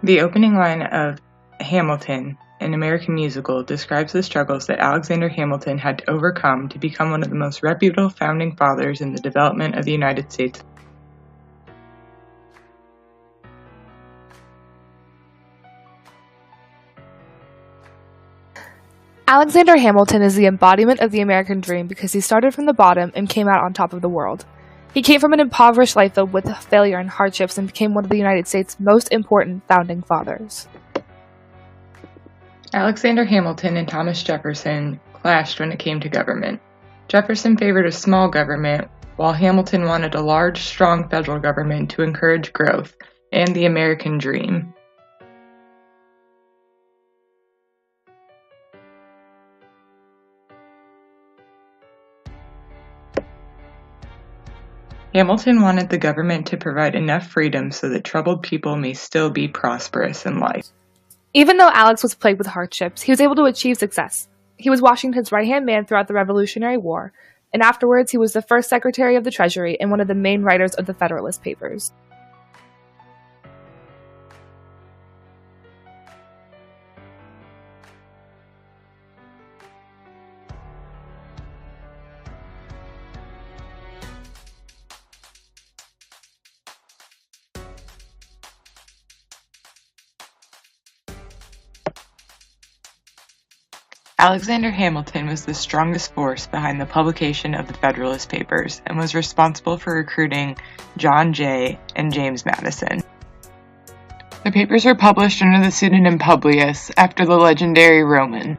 The opening line of Hamilton, an American musical, describes the struggles that Alexander Hamilton had to overcome to become one of the most reputable founding fathers in the development of the United States. Alexander Hamilton is the embodiment of the American dream because he started from the bottom and came out on top of the world. He came from an impoverished life filled with failure and hardships and became one of the United States' most important founding fathers. Alexander Hamilton and Thomas Jefferson clashed when it came to government. Jefferson favored a small government, while Hamilton wanted a large, strong federal government to encourage growth and the American dream. Hamilton wanted the government to provide enough freedom so that troubled people may still be prosperous in life. Even though Alex was plagued with hardships, he was able to achieve success. He was Washington's right-hand man throughout the Revolutionary War, and afterwards he was the first Secretary of the Treasury and one of the main writers of the Federalist Papers. Alexander Hamilton was the strongest force behind the publication of the Federalist Papers and was responsible for recruiting John Jay and James Madison. The papers were published under the pseudonym Publius after the legendary Roman.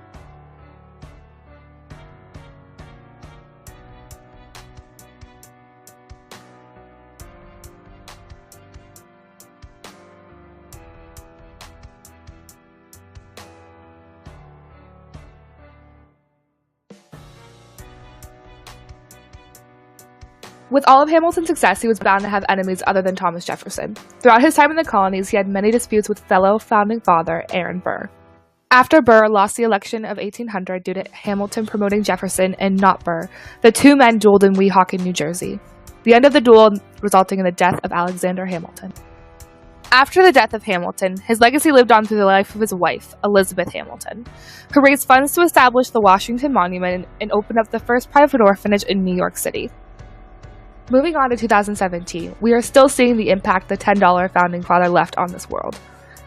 With all of Hamilton's success, he was bound to have enemies other than Thomas Jefferson. Throughout his time in the colonies, he had many disputes with fellow founding father Aaron Burr. After Burr lost the election of 1800 due to Hamilton promoting Jefferson and not Burr, the two men dueled in Weehawken, New Jersey. The end of the duel resulting in the death of Alexander Hamilton. After the death of Hamilton, his legacy lived on through the life of his wife, Elizabeth Hamilton, who raised funds to establish the Washington Monument and opened up the first private orphanage in New York City. Moving on to 2017, we are still seeing the impact the $10 founding father left on this world,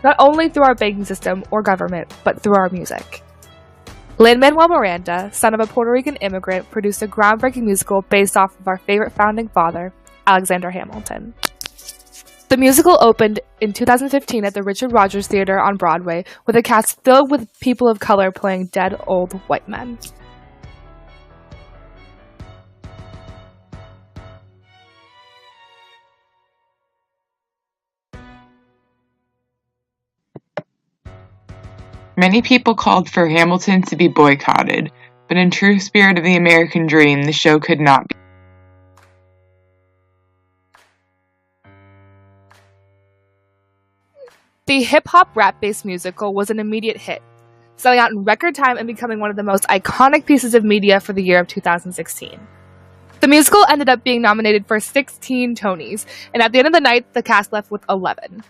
not only through our banking system or government, but through our music. Lin-Manuel Miranda, son of a Puerto Rican immigrant, produced a groundbreaking musical based off of our favorite founding father, Alexander Hamilton. The musical opened in 2015 at the Richard Rodgers Theater on Broadway with a cast filled with people of color playing dead old white men. Many people called for Hamilton to be boycotted, but in true spirit of the American dream, the show could not be. The hip-hop rap-based musical was an immediate hit, selling out in record time and becoming one of the most iconic pieces of media for the year of 2016. The musical ended up being nominated for 16 Tonys, and at the end of the night, the cast left with 11.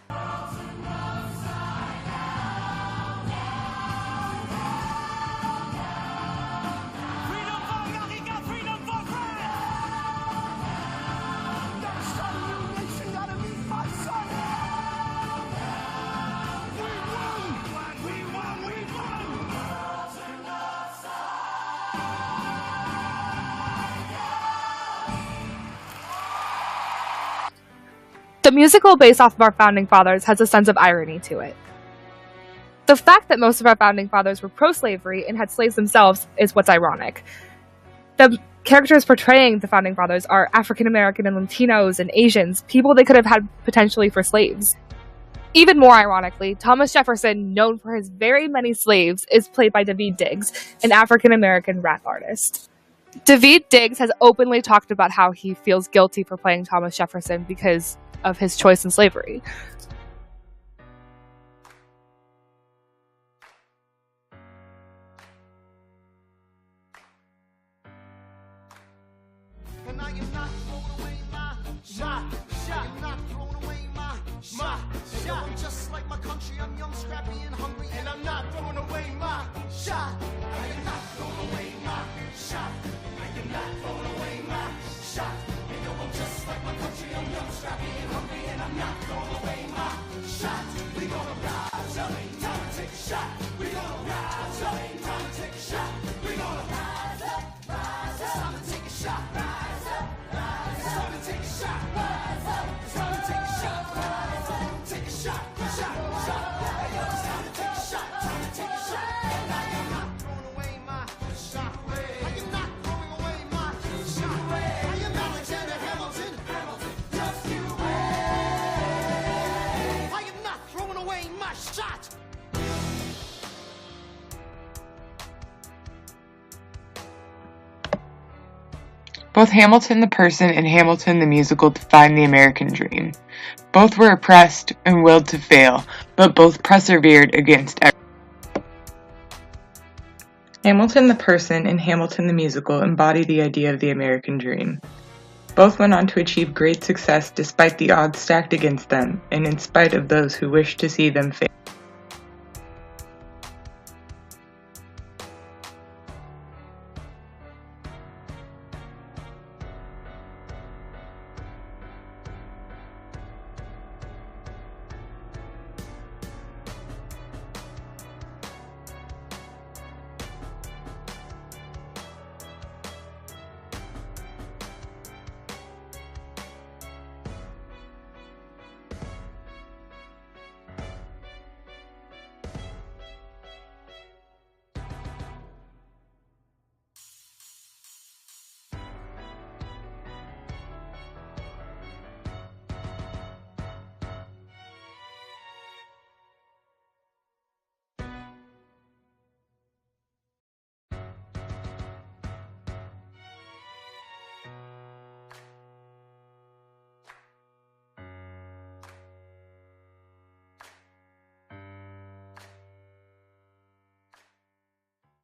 The musical based off of our founding fathers has a sense of irony to it. The fact that most of our founding fathers were pro-slavery and had slaves themselves is what's ironic. The characters portraying the founding fathers are African American and Latinos and Asians, people they could have had potentially for slaves. Even more ironically, Thomas Jefferson, known for his very many slaves, is played by Daveed Diggs, an African American rap artist. Daveed Diggs has openly talked about how he feels guilty for playing Thomas Jefferson because of his choice in slavery. And I am not throwing away my shot. I'm not throwing away my shot. I'm just like my country. Both Hamilton the person and Hamilton the musical defined the American dream. Both were oppressed and willed to fail, but both persevered against everything. Hamilton the person and Hamilton the musical embody the idea of the American dream. Both went on to achieve great success despite the odds stacked against them and in spite of those who wished to see them fail.